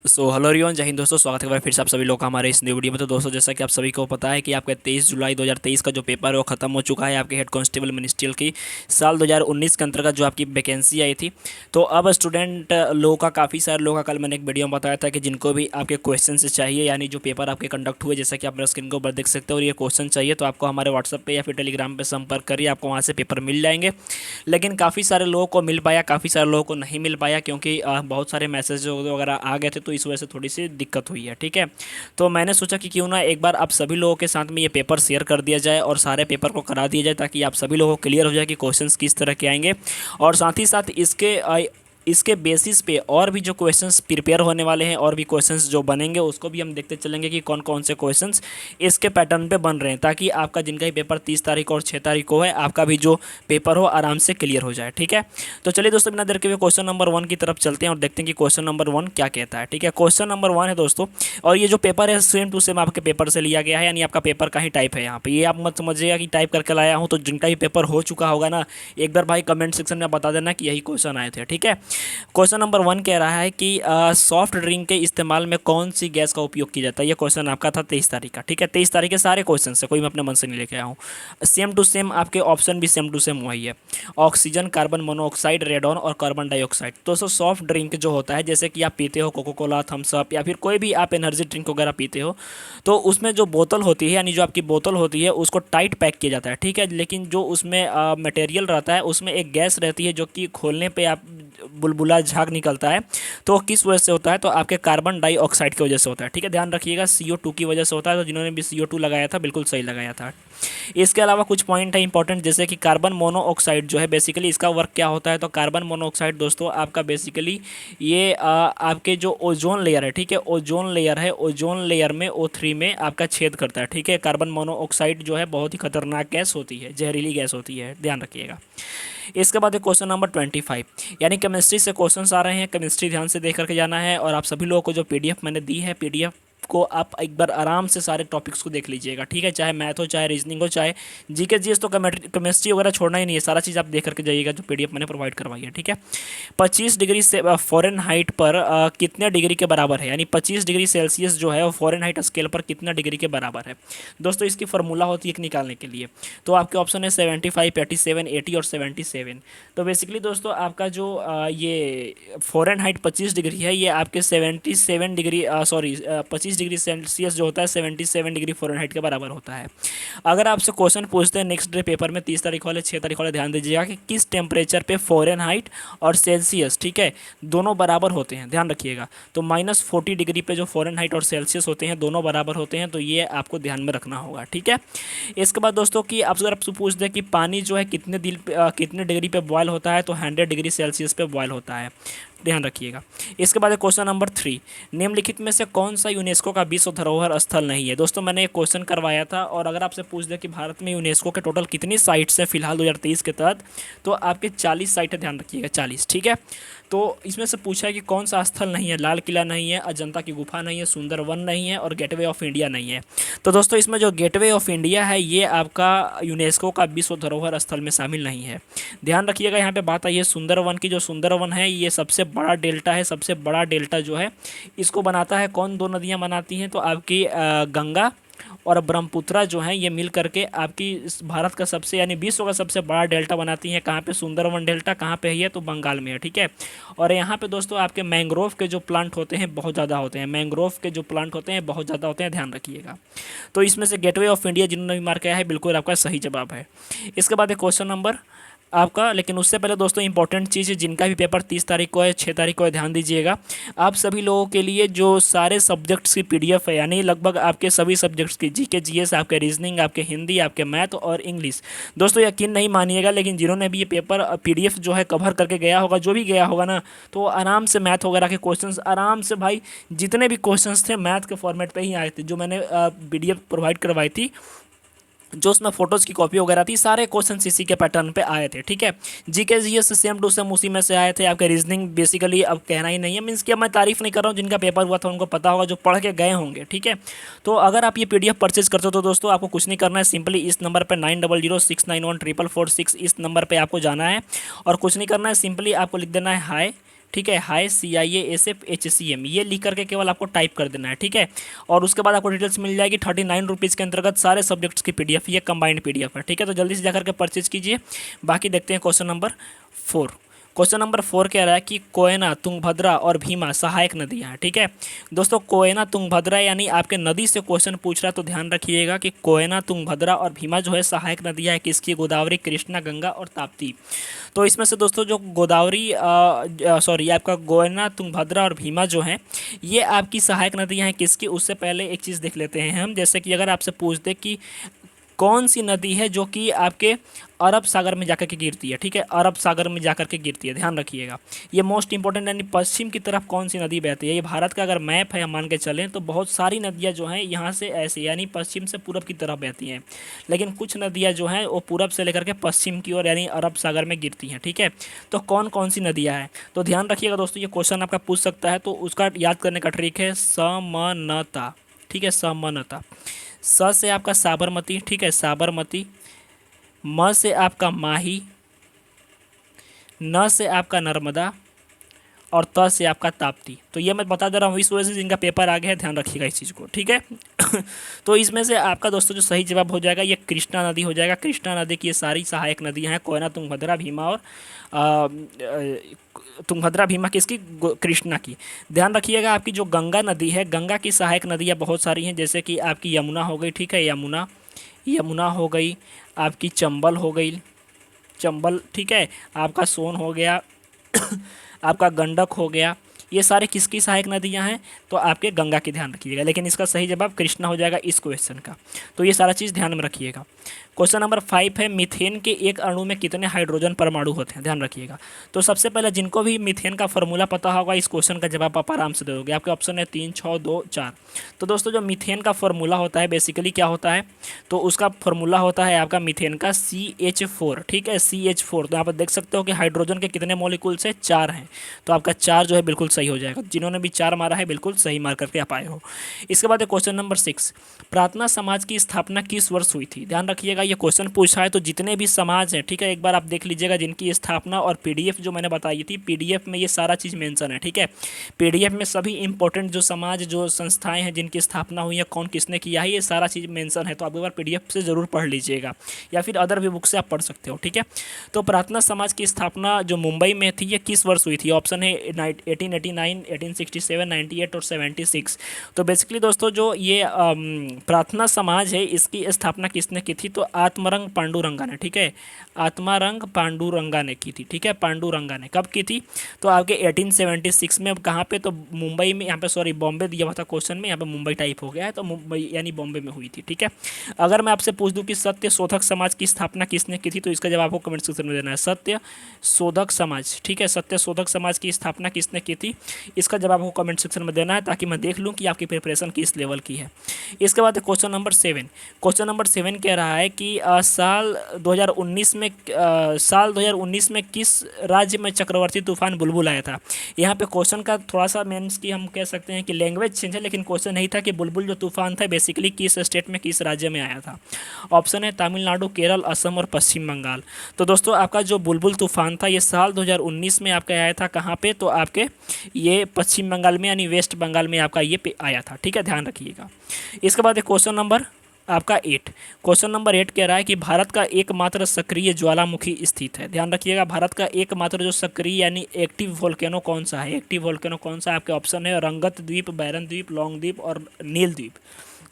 Hello everyone, जय हिंद दोस्तों। स्वागत है फिर से आप सभी लोग का हमारे इस न्यू वीडियो में। तो दोस्तों, जैसा कि आप सभी को पता है कि आपका 23 जुलाई 2023 का जो पेपर है वो खत्म हो चुका है। आपके हेड कांस्टेबल मिनिस्ट्रियल की साल 2019 के अंतर्गत जो आपकी वैकेंसी आई थी। तो अब स्टूडेंट लोगों का, काफ़ी सारे लोगों का, कल मैंने एक वीडियो में बताया था कि जिनको भी आपके क्वेश्चन से चाहिए, यानी जो पेपर आपके कंडक्ट हुए, जैसा कि आप मेरे स्क्रीन के ऊपर देख सकते हो, और ये क्वेश्चन चाहिए तो आपको हमारे व्हाट्सअप पर या फिर टेलीग्राम पर संपर्क करिए, आपको वहाँ से पेपर मिल जाएंगे। लेकिन काफ़ी सारे लोगों को मिल पाया, काफ़ी सारे लोगों को नहीं मिल पाया, क्योंकि बहुत सारे मैसेज वगैरह आ गए थे, तो इस वजह से थोड़ी सी दिक्कत हुई है। ठीक है, तो मैंने सोचा कि क्यों ना एक बार आप सभी लोगों के साथ में ये पेपर शेयर कर दिया जाए और सारे पेपर को करा दिया जाए, ताकि आप सभी लोगों को क्लियर हो जाए कि क्वेश्चंस किस तरह के आएंगे। और साथ ही साथ इसके बेसिस पे और भी जो क्वेश्चंस प्रिपेयर होने वाले हैं, और भी क्वेश्चंस जो बनेंगे, उसको भी हम देखते चलेंगे कि कौन कौन से क्वेश्चंस इसके पैटर्न पे बन रहे हैं, ताकि आपका जिनका ही पेपर 30 तारीख और 6 तारीख को है, आपका भी जो पेपर हो आराम से क्लियर हो जाए। ठीक है, तो चलिए दोस्तों, बिना देर के हुए क्वेश्चन नंबर 1 की तरफ चलते हैं और देखते हैं कि क्वेश्चन नंबर 1 क्या कहता है। ठीक है, क्वेश्चन नंबर 1 है दोस्तों, और ये जो पेपर है सेम टू सेम आपके पेपर से लिया गया है, यानी आपका पेपर का ही टाइप है यहाँ पे। ये आप मत समझिएगा कि टाइप करके लाया हूँ, तो जिनका ही पेपर हो चुका होगा ना, एक बार भाई कमेंट सेक्शन में बता देना कि यही क्वेश्चन आए थे। ठीक है, क्वेश्चन नंबर 1 कह रहा है कि सॉफ्ट ड्रिंक के इस्तेमाल में कौन सी गैस का उपयोग किया जाता है। ये क्वेश्चन आपका था 23 तारीख का। ठीक है, 23 तारीख के सारे क्वेश्चन है, कोई मैं अपने मन से नहीं लेके आया हूँ। सेम टू सेम आपके ऑप्शन भी सेम टू सेम वही है, ऑक्सीजन, कार्बन मोनोऑक्साइड, रेडॉन और कार्बन डाइऑक्साइड। दोस्तों, सॉफ्ट ड्रिंक जो होता है, जैसे कि आप पीते हो कोको कोला, थम्स अप, या फिर कोई भी आप एनर्जी ड्रिंक वगैरह पीते हो, तो उसमें जो बोतल होती है, यानी जो आपकी बोतल होती है, उसको टाइट पैक किया जाता है। ठीक है, लेकिन जो उसमें मटेरियल रहता है, उसमें एक गैस रहती है जो कि खोलने पे आप बुलबुला झाग निकलता है। तो किस वजह से होता है? तो आपके कार्बन डाइऑक्साइड की वजह से होता है। ठीक है, ध्यान रखिएगा, CO2 की वजह से होता है। तो जिन्होंने भी CO2 लगाया था, बिल्कुल सही लगाया था। इसके अलावा कुछ पॉइंट है इंपॉर्टेंट, जैसे कि कार्बन मोनोऑक्साइड जो है, बेसिकली इसका वर्क क्या होता है? तो कार्बन मोनोऑक्साइड दोस्तों आपका बेसिकली ये आपके जो ओजोन लेयर है, ठीक है, ओजोन लेयर है, ओजोन लेयर में O3 में आपका छेद करता है। ठीक है, कार्बन मोनोऑक्साइड जो है बहुत ही खतरनाक गैस होती है, जहरीली गैस होती है, ध्यान रखिएगा। इसके बाद क्वेश्चन नंबर 25, यानी केमिस्ट्री से क्वेश्चंस आ रहे हैं। केमिस्ट्री ध्यान से देख करके जाना है, और आप सभी लोगों को जो PDF मैंने दी है, PDF को आप एक बार आराम से सारे टॉपिक्स को देख लीजिएगा। ठीक है, चाहे मैथ हो, चाहे रीजनिंग हो, चाहे GK GS, तो केमिस्ट्री वगैरह छोड़ना ही नहीं है, सारा चीज़ आप देख करके जाइएगा जो PDF मैंने प्रोवाइड करवाई है। ठीक है, 25 डिग्री से फ़ारेनहाइट पर कितने डिग्री के बराबर है, यानी 25 डिग्री सेल्सियस जो है वो फ़ारेनहाइट स्केल पर कितना डिग्री के बराबर है। दोस्तों, इसकी फार्मूला होती है निकालने के लिए, तो आपके ऑप्शन है 75, 87, 80 और 77। तो बेसिकली दोस्तों आपका जो ये फ़ारेनहाइट 25 डिग्री है, ये आपके 77 डिग्री, सॉरी 25 डिग्री सेल्सियस जो होता है 77 डिग्री फ़ारेनहाइट के बराबर होता है। अगर आपसे क्वेश्चन पूछते हैं नेक्स्ट डे पेपर में, 30 तारीख वाले, 6 तारीख वाले, ध्यान दीजिएगा कि किस टेम्परेचर पे फ़ारेनहाइट और सेल्सियस, ठीक है, दोनों बराबर होते हैं, ध्यान रखिएगा। तो -40 डिग्री पे जो फ़ारेनहाइट और सेल्सियस होते हैं, दोनों बराबर होते हैं, तो ये आपको ध्यान में रखना होगा। ठीक है, इसके बाद दोस्तों कि आप अगर आपसे पूछ दें कि पानी जो है कितने डिग्री पे बॉयल होता है, तो 100 डिग्री सेल्सियस पे बॉयल होता है, ध्यान रखिएगा। इसके बाद क्वेश्चन नंबर 3, निम्नलिखित में से कौन सा यूनेस्को का विश्व धरोहर स्थल नहीं है। दोस्तों, मैंने एक क्वेश्चन करवाया था, और अगर आपसे पूछ दे कि भारत में यूनेस्को के टोटल कितनी साइट्स हैं फिलहाल 2023 के तहत, तो आपके 40 साइट है, ध्यान रखिएगा, 40। ठीक है, तो इसमें से पूछा है कि कौन सा स्थल नहीं है। लाल किला नहीं है, अजंता की गुफा नहीं है, सुंदरवन नहीं है, और गेटवे ऑफ इंडिया नहीं है। तो दोस्तों, इसमें जो गेटवे ऑफ इंडिया है, ये आपका यूनेस्को का विश्व धरोहर स्थल में शामिल नहीं है। ध्यान रखिएगा, यहाँ पे बात आई है सुंदरवन की। जो सुंदरवन है, ये सबसे बड़ा डेल्टा है। सबसे बड़ा डेल्टा जो है, इसको बनाता है कौन? दो नदियाँ बनाती हैं, तो आपकी गंगा और ब्रह्मपुत्रा जो है, ये मिल करके आपकी भारत का सबसे, यानी विश्व का सबसे बड़ा डेल्टा बनाती हैं। कहाँ पे? सुंदरवन डेल्टा कहाँ पे है ये? तो बंगाल में है। ठीक है, और यहाँ पे दोस्तों आपके मैंग्रोव के जो प्लांट होते हैं बहुत ज़्यादा होते हैं, मैंग्रोव के जो प्लांट होते हैं बहुत ज़्यादा होते हैं, ध्यान रखिएगा। तो इसमें से गेटवे ऑफ इंडिया जिन्होंने भी मार्क किया है, बिल्कुल आपका सही जवाब है। इसके बाद एक क्वेश्चन नंबर आपका, लेकिन उससे पहले दोस्तों इंपॉर्टेंट चीज़ है, जिनका भी पेपर 30 तारीख को है, 6 तारीख को है, ध्यान दीजिएगा। आप सभी लोगों के लिए जो सारे सब्जेक्ट्स की PDF है, यानी लगभग आपके सभी सब्जेक्ट्स की, GK GS, आपके रीजनिंग, आपके हिंदी, आपके मैथ और इंग्लिश। दोस्तों, यकीन नहीं मानिएगा, लेकिन जिन्होंने भी ये पेपर PDF जो है कवर करके गया होगा, जो भी गया होगा ना, तो आराम से मैथ वगैरह के क्वेश्चन आराम से, भाई जितने भी क्वेश्चन थे मैथ के फॉर्मेट पर ही आए थे, जो मैंने PDF प्रोवाइड करवाई थी, जो उसमें फोटोज़ की कॉपी वगैरह थी, सारे क्वेश्चन इसी के पैटर्न पे आए थे। ठीक है, GK GS से सेम टू सेम उसी में से आए थे। आपके रीजनिंग बेसिकली अब कहना ही नहीं है, मीन्स कि अब मैं तारीफ नहीं कर रहा हूँ, जिनका पेपर हुआ था उनको पता होगा, जो पढ़ के गए होंगे। ठीक है, तो अगर आप ये PDF परचेज करते हो, तो दोस्तों आपको कुछ नहीं करना है, सिंपली इस नंबर पर 9006914446 इस नंबर पर आपको जाना है, और कुछ नहीं करना है, सिंपली आपको लिख देना है हाय। ठीक है, हाई CIASF HCM, ये लिख करके केवल आपको टाइप कर देना है। ठीक है, और उसके बाद आपको डिटेल्स मिल जाएगी 39 रुपीज़ के अंतर्गत सारे सब्जेक्ट्स की PDF, ये कंबाइंड PDF है। ठीक है, तो जल्दी से जाकर के परचेज कीजिए। बाकी देखते हैं क्वेश्चन नंबर 4। क्वेश्चन नंबर 4 कह रहा है कि कोयना, तुंगभद्रा और भीमा सहायक नदियां हैं। ठीक है दोस्तों, कोयना, तुंगभद्रा यानी आपके नदी से क्वेश्चन पूछ रहा है, तो ध्यान रखिएगा कि कोयना, तुंगभद्रा और भीमा जो है सहायक नदियां हैं किसकी? गोदावरी, कृष्णा, गंगा और ताप्ती। तो इसमें से दोस्तों जो गोदावरी सॉरी आपका कोयना, तुंगभद्रा और भीमा जो हैं ये आपकी सहायक नदियां हैं किसकी? उससे पहले एक चीज़ देख लेते हैं हम, जैसे कि अगर आपसे पूछ दे कि कौन सी नदी है जो कि आपके अरब सागर में जाकर के गिरती है। ठीक है, अरब सागर में जाकर के गिरती है, ध्यान रखिएगा ये मोस्ट इंपॉर्टेंट। यानी पश्चिम की तरफ कौन सी नदी बहती है? ये भारत का अगर मैप है हम मान के चलें तो बहुत सारी नदियां जो हैं यहाँ से ऐसे यानी पश्चिम से पूरब की तरफ बहती हैं, लेकिन कुछ नदियां जो हैं वो पूरब से लेकर के पश्चिम की ओर यानी अरब सागर में गिरती हैं। ठीक है, तो कौन कौन सी नदियाँ हैं? तो ध्यान रखिएगा दोस्तों, ये क्वेश्चन आपका पूछ सकता है, तो उसका याद करने का ट्रिक है समानता। ठीक है, समानता। स से आपका साबरमती, ठीक है, साबरमती। म से आपका माही, न से आपका नर्मदा और त से आपका ताप्ती। तो ये मैं बता दे रहा हूँ इस वजह से जिनका पेपर आ गया है, ध्यान रखिएगा इस चीज़ को। ठीक है तो इसमें से आपका दोस्तों जो सही जवाब हो जाएगा ये कृष्णा नदी हो जाएगा। कृष्णा नदी की ये सारी सहायक नदियाँ हैं, कोयना, तुंगभद्रा, भीमा और तुंगभद्रा, भीमा किसकी? कृष्णा की। ध्यान रखिएगा आपकी जो गंगा नदी है, गंगा की सहायक नदियाँ बहुत सारी हैं, जैसे कि आपकी यमुना हो गई। ठीक है, यमुना, यमुना हो गई, आपकी चंबल हो गई, चंबल। ठीक है, आपका सोन हो गया आपका गंडक हो गया। ये सारे किसकी सहायक नदियां हैं? तो आपके गंगा की, ध्यान रखिएगा। लेकिन इसका सही जवाब कृष्णा हो जाएगा इस क्वेश्चन का। तो ये सारा चीज़ ध्यान में रखिएगा। क्वेश्चन नंबर 5 है मीथेन के एक अणु में कितने हाइड्रोजन परमाणु होते हैं? ध्यान रखिएगा। तो सबसे पहले जिनको भी मीथेन का फॉर्मूला पता होगा इस क्वेश्चन का जवाब आप आराम से दे दोगे। आपके ऑप्शन है 3, 6, 2, 4। तो दोस्तों जो मीथेन का फॉर्मूला होता है बेसिकली क्या होता है? तो उसका फॉर्मूला होता है आपका मीथेन का CH4। ठीक है, CH4। तो यहाँ पर देख सकते हो कि हाइड्रोजन के कितने मॉलिक्यूल्स है? 4 हैं। तो आपका 4 जो है बिल्कुल सही हो जाएगा। जिन्होंने भी 4 मारा है बिल्कुल सही मार करके आप आए हो। इसके बाद क्वेश्चन नंबर 6, प्रार्थना समाज की स्थापना किस वर्ष हुई थी? ध्यान रखिएगा ये क्वेश्चन पूछा है तो जितने भी समाज हैं, ठीक है, एक बार आप देख लीजिएगा जिनकी स्थापना, और PDF जो मैंने बताई थी PDF में ये सारा चीज़ मेंशन है। ठीक है, PDF में सभी इंपॉर्टेंट जो समाज, जो संस्थाएं हैं जिनकी स्थापना हुई है, कौन किसने किया है, ये सारा चीज़ मेंशन है। तो आप एक बार PDF से ज़रूर पढ़ लीजिएगा या फिर अदर भी बुक से आप पढ़ सकते हो। ठीक है, तो प्रार्थना समाज की स्थापना जो मुंबई में थी ये किस वर्ष हुई थी? ऑप्शन है 1889, 1867, 98 और 76। तो बेसिकली दोस्तों जो ये प्रार्थना समाज है इसकी स्थापना किसने की थी? तो आत्मारंग पांडुरंगा ने। ठीक है, आत्मारंग पांडुरंगा ने की थी। ठीक है, पांडुरंगा ने कब की थी? तो आपके 1876 में। कहाँ पे? तो मुंबई में। यहाँ पे सॉरी बॉम्बे दिया हुआ था क्वेश्चन में, यहाँ पे मुंबई टाइप हो गया है, तो मुंबई यानी बॉम्बे में हुई थी। ठीक है, अगर मैं आपसे पूछ दूँ कि सत्य शोधक समाज की स्थापना किसने की थी, तो इसका जवाब आपको कमेंट सेक्शन में देना है। सत्य शोधक समाज। ठीक है, सत्य शोधक समाज की स्थापना किसने की थी, इसका जवाब आपको कमेंट सेक्शन में देना है ताकि मैं देख लूँ कि आपकी प्रिपरेशन किस लेवल की है। इसके बाद क्वेश्चन नंबर 7। क्वेश्चन नंबर 7 कह रहा है कि साल 2019 में किस राज्य में चक्रवर्ती तूफान बुलबुल आया था? यहाँ पे क्वेश्चन का थोड़ा सा मीन्स कि हम कह सकते हैं कि लैंग्वेज चेंज है, लेकिन क्वेश्चन नहीं था कि बुलबुल जो तूफान था बेसिकली किस स्टेट में, किस राज्य में आया था। ऑप्शन है तमिलनाडु, केरल, असम और पश्चिम बंगाल। तो दोस्तों आपका जो बुलबुल तूफान था ये साल 2019 में आपका आया था। कहाँ पे? तो आपके ये पश्चिम बंगाल में यानी वेस्ट बंगाल में आपका ये आया था। ठीक है, ध्यान रखिएगा। इसके बाद क्वेश्चन नंबर आपका 8। क्वेश्चन नंबर 8 कह रहा है कि भारत का एकमात्र सक्रिय ज्वालामुखी स्थित है। ध्यान रखिएगा, भारत का एकमात्र जो सक्रिय यानी एक्टिव वोल्केनो कौन सा है? एक्टिव वोल्केनो कौन सा है? आपके ऑप्शन है रंगत द्वीप, बैरन द्वीप, लॉन्ग द्वीप और नील द्वीप।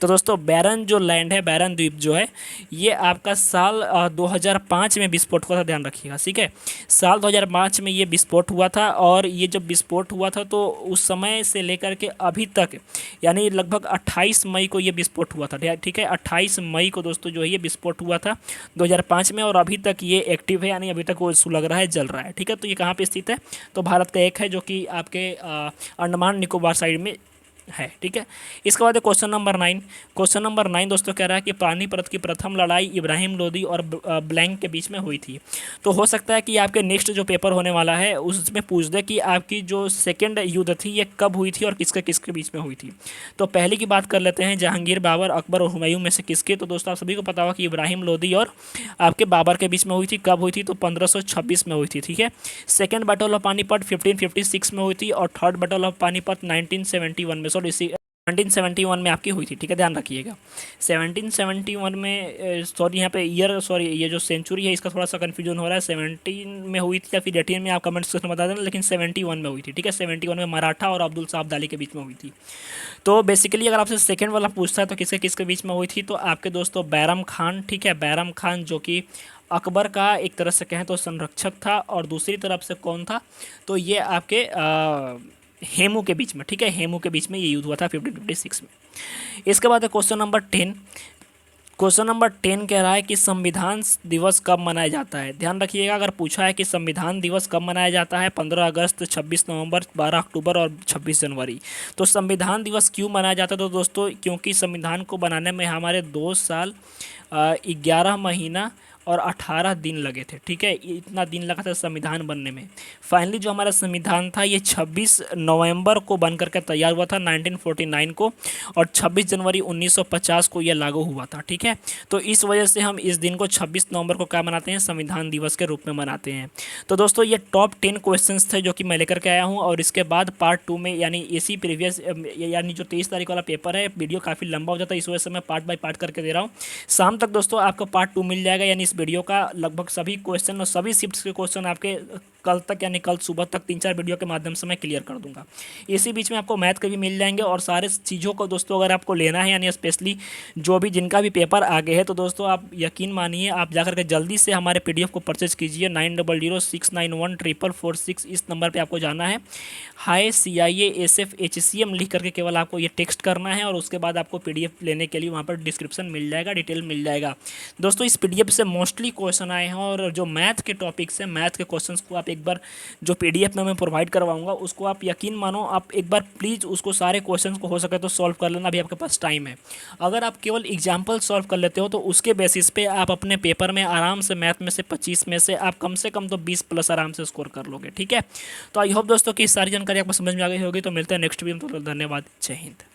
तो दोस्तों बैरन जो लैंड है, बैरन द्वीप जो है ये आपका साल 2005 में विस्फोट हुआ था। ध्यान रखिएगा, ठीक है, साल 2005 में ये विस्फोट हुआ था। और ये जब विस्फोट हुआ था तो उस समय से लेकर के अभी तक यानी लगभग 28 मई को ये विस्फोट हुआ था। ठीक है, 28 मई को दोस्तों जो है ये विस्फोट हुआ था 2005 में, और अभी तक ये एक्टिव है यानी अभी तक वो सुलग रहा है, जल रहा है। ठीक है, तो ये कहाँ पे स्थित है? तो भारत का एक है जो कि आपके अंडमान निकोबार साइड में है। ठीक है, इसके बाद क्वेश्चन नंबर 9। क्वेश्चन नंबर 9 दोस्तों कह रहा है कि पानीपत की प्रथम लड़ाई इब्राहिम लोदी और ब्लैंक के बीच में हुई थी। तो हो सकता है कि आपके नेक्स्ट जो पेपर होने वाला है उसमें पूछ दे कि आपकी जो सेकेंड युद्ध थी ये कब हुई थी और किसके किसके बीच में हुई थी। तो पहले की बात कर लेते हैं, जहांगीर, बाबर, अकबर और हुमायूं में से किसके। तो दोस्तों आप सभी को पता होगा कि इब्राहिम लोदी और आपके बाबर के बीच में हुई थी। कब हुई थी? तो 1526 में हुई थी। ठीक है, सेकेंड बैटल ऑफ पानीपत 1556 में हुई थी और थर्ड बैटल ऑफ पानीपत 1971 में, सॉरी 1771 में आपकी हुई थी। ठीक है, ध्यान रखिएगा 1771 में, सॉरी यहाँ पे ईयर, सॉरी ये जो सेंचुरी है इसका थोड़ा सा कन्फ्यूजन हो रहा है। 17 में हुई थी या फिर 18 में, आप कमेंट सेक्शन में बता देना, लेकिन 71 में हुई थी। ठीक है, 71 में मराठा और अब्दुल साहब दाली के बीच में हुई थी। तो बेसिकली अगर आपसे सेकेंड वाला पूछता है तो किसके किसके बीच में हुई थी, तो आपके दोस्तों बैरम खान, ठीक है, बैरम खान जो कि अकबर का एक तरह से कहें तो संरक्षक था, और दूसरी तरफ से कौन था, तो ये आपके हेमू के बीच में। ठीक है, हेमू के बीच में ये युद्ध हुआ था 1556 में। इसके बाद क्वेश्चन नंबर 10। क्वेश्चन नंबर 10 कह रहा है कि संविधान दिवस कब मनाया जाता है। ध्यान रखिएगा, अगर पूछा है कि संविधान दिवस कब मनाया जाता है, 15 अगस्त, 26 नवंबर, 12 अक्टूबर और 26 जनवरी। तो संविधान दिवस क्यों मनाया जाता है, तो दोस्तों क्योंकि संविधान को बनाने में हमारे 2 साल 11 महीना और 18 दिन लगे थे। ठीक है, इतना दिन लगा था संविधान बनने में। फाइनली जो हमारा संविधान था ये 26 नवंबर को बन करके तैयार हुआ था 1949 को, और 26 जनवरी 1950 को यह लागू हुआ था। ठीक है, तो इस वजह से हम इस दिन को 26 नवंबर को क्या मनाते हैं, संविधान दिवस के रूप में मनाते हैं। तो दोस्तों ये टॉप 10 क्वेश्चंस थे जो कि मैं लेकर के आया हूँ, और इसके बाद पार्ट 2 में यानी इसी प्रीवियस यानी जो 23 तारीख वाला पेपर है, वीडियो काफ़ी लंबा हो जाता है, इस वजह से मैं पार्ट बाय पार्ट करके दे रहा हूँ। शाम तक दोस्तों आपको पार्ट 2 मिल जाएगा, यानी इस वीडियो का लगभग सभी क्वेश्चन और सभी शिफ्ट्स के क्वेश्चन आपके कल तक यानी कल सुबह तक 3-4 वीडियो के माध्यम से मैं क्लियर कर दूंगा। इसी बीच में आपको मैथ के भी मिल जाएंगे, और सारे चीज़ों को दोस्तों अगर आपको लेना है यानी स्पेशली जो भी जिनका भी पेपर आगे है, तो दोस्तों आप यकीन मानिए आप जाकर के जल्दी से हमारे PDF को परचेज कीजिए। 9006914446 इस नंबर पर आपको जाना है। हाई CIASF HCM लिख करके केवल आपको ये टेक्स्ट करना है, और उसके बाद आपको PDF लेने के लिए वहाँ पर डिस्क्रिप्शन मिल जाएगा, डिटेल मिल जाएगा। दोस्तों इस PDF से मोस्टली क्वेश्चन आए हैं, और जो मैथ के टॉपिक्स हैं, मैथ के क्वेश्चंस को आप एक बार जो PDF में मैं प्रोवाइड करवाऊंगा उसको आप यकीन मानो आप एक बार प्लीज़ उसको सारे क्वेश्चंस को हो सके तो सॉल्व कर लेना, अभी आपके पास टाइम है। अगर आप केवल एग्जाम्पल सॉल्व कर लेते हो तो उसके बेसिस पे आप अपने पेपर में आराम से मैथ में से 25 में से आप कम से कम तो 20+ आराम से स्कोर कर लोगे। ठीक है, तो आई होप दोस्तों कि सारी जानकारी आपको समझ में आ गई होगी। तो मिलते हैं नेक्स्ट वीडियो में, तो धन्यवाद, जय हिंद।